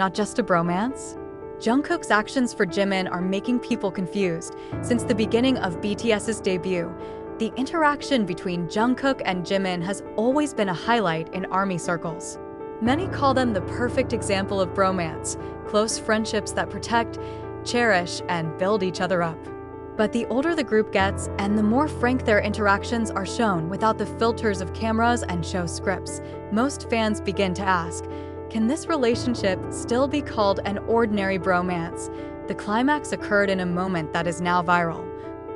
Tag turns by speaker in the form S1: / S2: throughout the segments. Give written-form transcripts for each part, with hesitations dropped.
S1: that just a bromance? Jungkook's actions for Jimin are making people confused. Since the beginning of BTS's debut, the interaction between Jungkook and Jimin has always been a highlight in ARMY circles. Many call them the perfect example of bromance, close friendships that protect, cherish, and build each other up. But the older the group gets, and the more frank their interactions are shown without the filters of cameras and show scripts, most fans begin to ask, can this relationship still be called an ordinary bromance? The climax occurred in a moment that is now viral,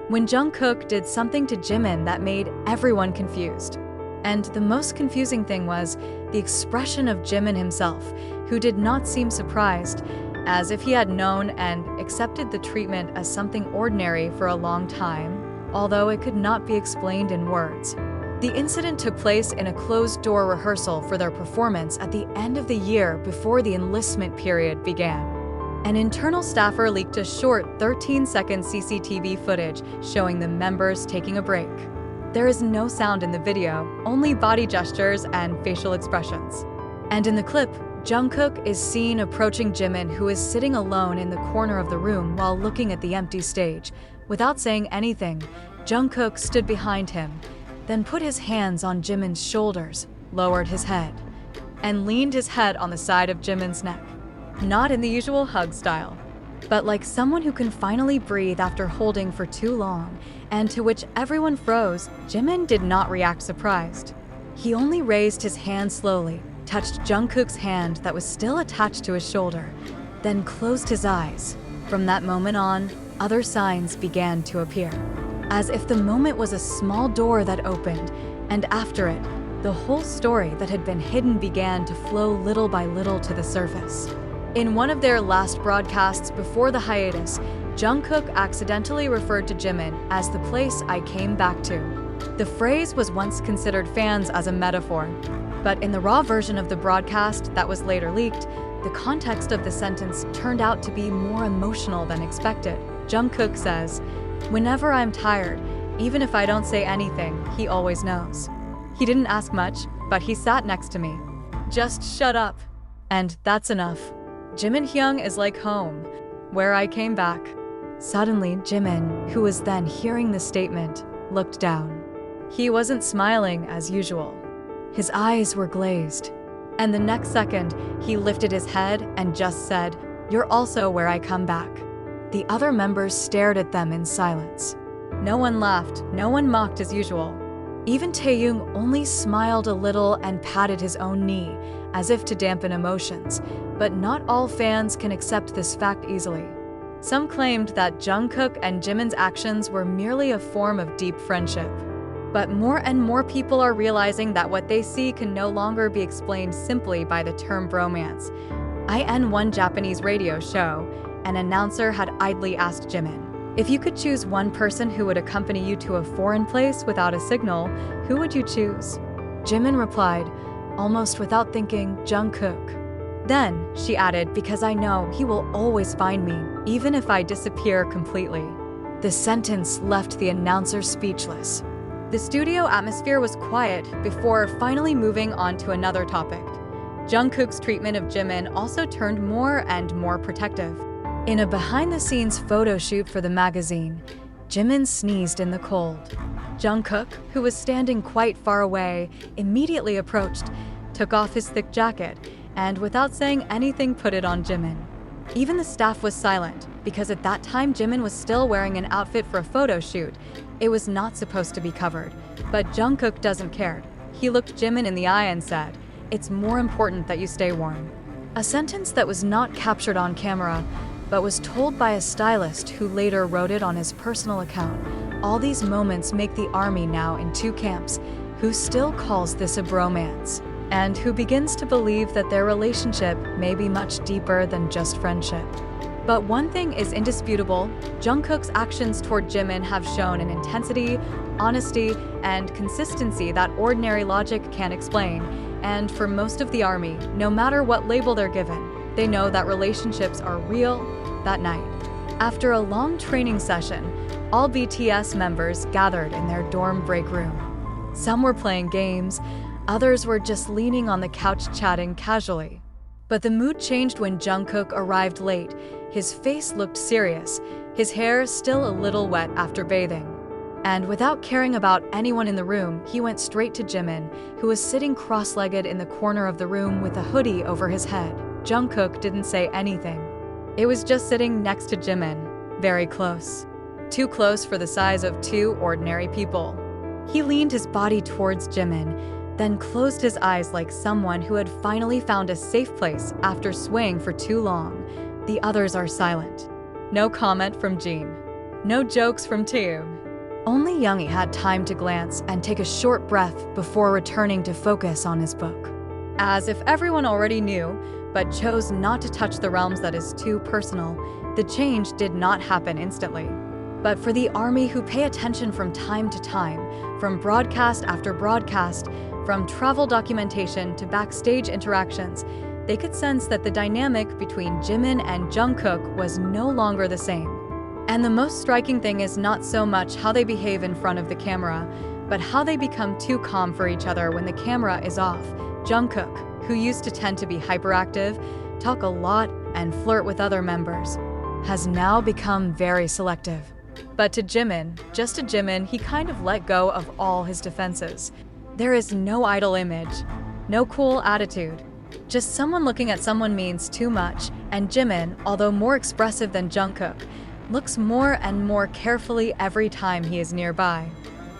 S1: when Jungkook did something to Jimin that made everyone confused. And the most confusing thing was the expression of Jimin himself, who did not seem surprised, as if he had known and accepted the treatment as something ordinary for a long time, although it could not be explained in words. The incident took place in a closed-door rehearsal for their performance at the end of the year before the enlistment period began. An internal staffer leaked a short 13-second CCTV footage showing the members taking a break. There is no sound in the video, only body gestures and facial expressions. And in the clip, Jungkook is seen approaching Jimin, who is sitting alone in the corner of the room while looking at the empty stage. Without saying anything, Jungkook stood behind him, then put his hands on Jimin's shoulders, lowered his head, and leaned his head on the side of Jimin's neck. Not in the usual hug style, but like someone who can finally breathe after holding for too long, and to which everyone froze. Jimin did not react surprised. He only raised his hand slowly, touched Jungkook's hand that was still attached to his shoulder, then closed his eyes. From that moment on, other signs began to appear, as if the moment was a small door that opened, and after it, the whole story that had been hidden began to flow little by little to the surface. In one of their last broadcasts before the hiatus, Jungkook accidentally referred to Jimin as the place I came back to. The phrase was once considered fans as a metaphor, but in the raw version of the broadcast that was later leaked, the context of the sentence turned out to be more emotional than expected. Jungkook says, "Whenever I'm tired, even if I don't say anything, he always knows. He didn't ask much, but he sat next to me. Just shut up. And that's enough. Jimin Hyung is like home, where I came back." Suddenly, Jimin, who was then hearing the statement, looked down. He wasn't smiling as usual. His eyes were glazed. And the next second, he lifted his head and just said, "You're also where I come back." The other members stared at them in silence. No one laughed, no one mocked as usual. Even Taeyong only smiled a little and patted his own knee, as if to dampen emotions, but not all fans can accept this fact easily. Some claimed that Jungkook and Jimin's actions were merely a form of deep friendship. But more and more people are realizing that what they see can no longer be explained simply by the term bromance. In one Japanese radio show, an announcer had idly asked Jimin, "If you could choose one person who would accompany you to a foreign place without a signal, who would you choose?" Jimin replied, almost without thinking, "Jungkook." Then, she added, "Because I know he will always find me, even if I disappear completely." The sentence left the announcer speechless. The studio atmosphere was quiet before finally moving on to another topic. Jungkook's treatment of Jimin also turned more and more protective. In a behind-the-scenes photo shoot for the magazine, Jimin sneezed in the cold. Jungkook, who was standing quite far away, immediately approached, took off his thick jacket, and without saying anything put it on Jimin. Even the staff was silent, because at that time Jimin was still wearing an outfit for a photo shoot. It was not supposed to be covered, but Jungkook doesn't care. He looked Jimin in the eye and said, "It's more important that you stay warm." A sentence that was not captured on camera, but was told by a stylist who later wrote it on his personal account. All these moments make the ARMY now in two camps, who still calls this a bromance, and who begins to believe that their relationship may be much deeper than just friendship. But one thing is indisputable: Jungkook's actions toward Jimin have shown an intensity, honesty, and consistency that ordinary logic can't explain. And for most of the ARMY, no matter what label they're given, they know that relationships are real that night. After a long training session, all BTS members gathered in their dorm break room. Some were playing games, others were just leaning on the couch chatting casually. But the mood changed when Jungkook arrived late. His face looked serious, his hair still a little wet after bathing. And without caring about anyone in the room, he went straight to Jimin, who was sitting cross-legged in the corner of the room with a hoodie over his head. Jungkook didn't say anything. It was just sitting next to Jimin, very close. Too close for the size of two ordinary people. He leaned his body towards Jimin, then closed his eyes like someone who had finally found a safe place after swaying for too long. The others are silent. No comment from Jim. No jokes from Taeyong. Only Youngie had time to glance and take a short breath before returning to focus on his book. As if everyone already knew, but chose not to touch the realms that is too personal, the change did not happen instantly. But for the army who pay attention from time to time, from broadcast after broadcast, from travel documentation to backstage interactions, they could sense that the dynamic between Jimin and Jungkook was no longer the same. And the most striking thing is not so much how they behave in front of the camera, but how they become too calm for each other when the camera is off. Jungkook, who used to tend to be hyperactive, talk a lot, and flirt with other members, has now become very selective. But to Jimin, just to Jimin, he kind of let go of all his defenses. There is no idle image, no cool attitude. Just someone looking at someone means too much, and Jimin, although more expressive than Jungkook, looks more and more carefully every time he is nearby.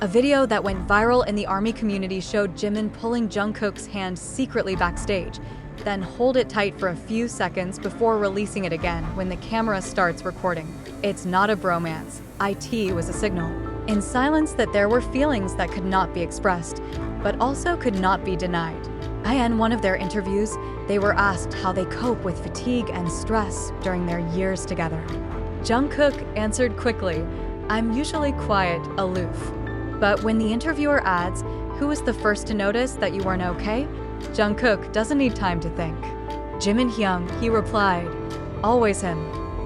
S1: A video that went viral in the army community showed Jimin pulling Jungkook's hand secretly backstage, then hold it tight for a few seconds before releasing it again when the camera starts recording. It's not a bromance. IT was a signal. In silence that there were feelings that could not be expressed, but also could not be denied. In one of their interviews, they were asked how they cope with fatigue and stress during their years together. Jungkook answered quickly, "I'm usually quiet, aloof." But when the interviewer adds, "Who was the first to notice that you weren't okay?" Jungkook doesn't need time to think. Jimin Hyung, he replied, "Always him."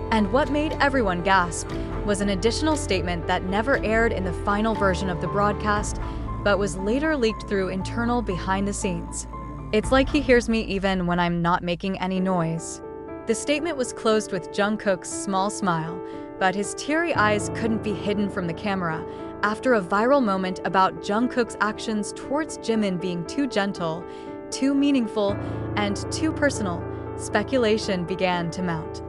S1: And what made everyone gasp was an additional statement that never aired in the final version of the broadcast, but was later leaked through internal behind the scenes. "It's like he hears me even when I'm not making any noise." The statement was closed with Jungkook's small smile, but his teary eyes couldn't be hidden from the camera after a viral moment about Jungkook's actions towards Jimin being too gentle, too meaningful, and too personal. Speculation began to mount.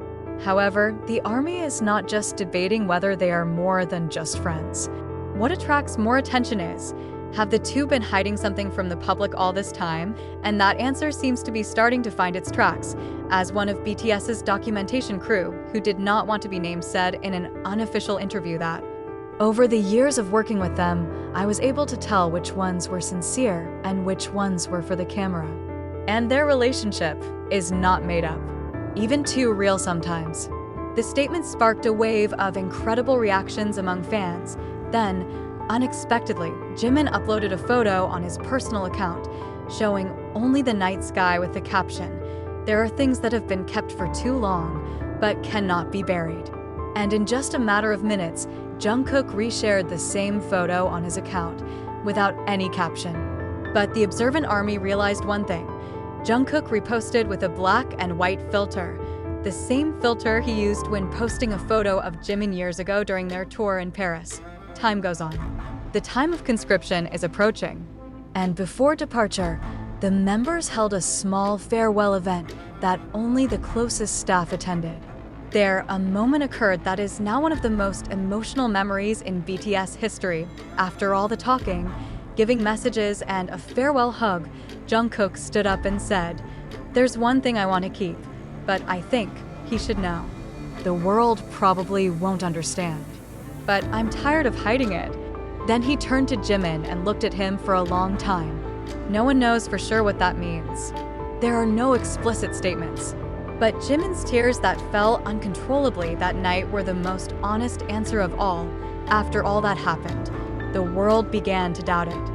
S1: However, the army is not just debating whether they are more than just friends. What attracts more attention is, have the two been hiding something from the public all this time? And that answer seems to be starting to find its tracks, as one of BTS's documentation crew, who did not want to be named, said in an unofficial interview that, "Over the years of working with them, I was able to tell which ones were sincere and which ones were for the camera." And their relationship is not made up, even too real sometimes. The statement sparked a wave of incredible reactions among fans. Then, unexpectedly, Jimin uploaded a photo on his personal account, showing only the night sky with the caption, "There are things that have been kept for too long, but cannot be buried." And in just a matter of minutes, Jungkook reshared the same photo on his account, without any caption. But the observant army realized one thing. Jungkook reposted with a black and white filter, the same filter he used when posting a photo of Jimin years ago during their tour in Paris. Time goes on. The time of conscription is approaching. And before departure, the members held a small farewell event that only the closest staff attended. There, a moment occurred that is now one of the most emotional memories in BTS history. After all the talking, giving messages, and a farewell hug, Jungkook stood up and said, "There's one thing I want to keep, but I think he should know. The world probably won't understand, but I'm tired of hiding it." Then he turned to Jimin and looked at him for a long time. No one knows for sure what that means. There are no explicit statements. But Jimin's tears that fell uncontrollably that night were the most honest answer of all. After all that happened, the world began to doubt it.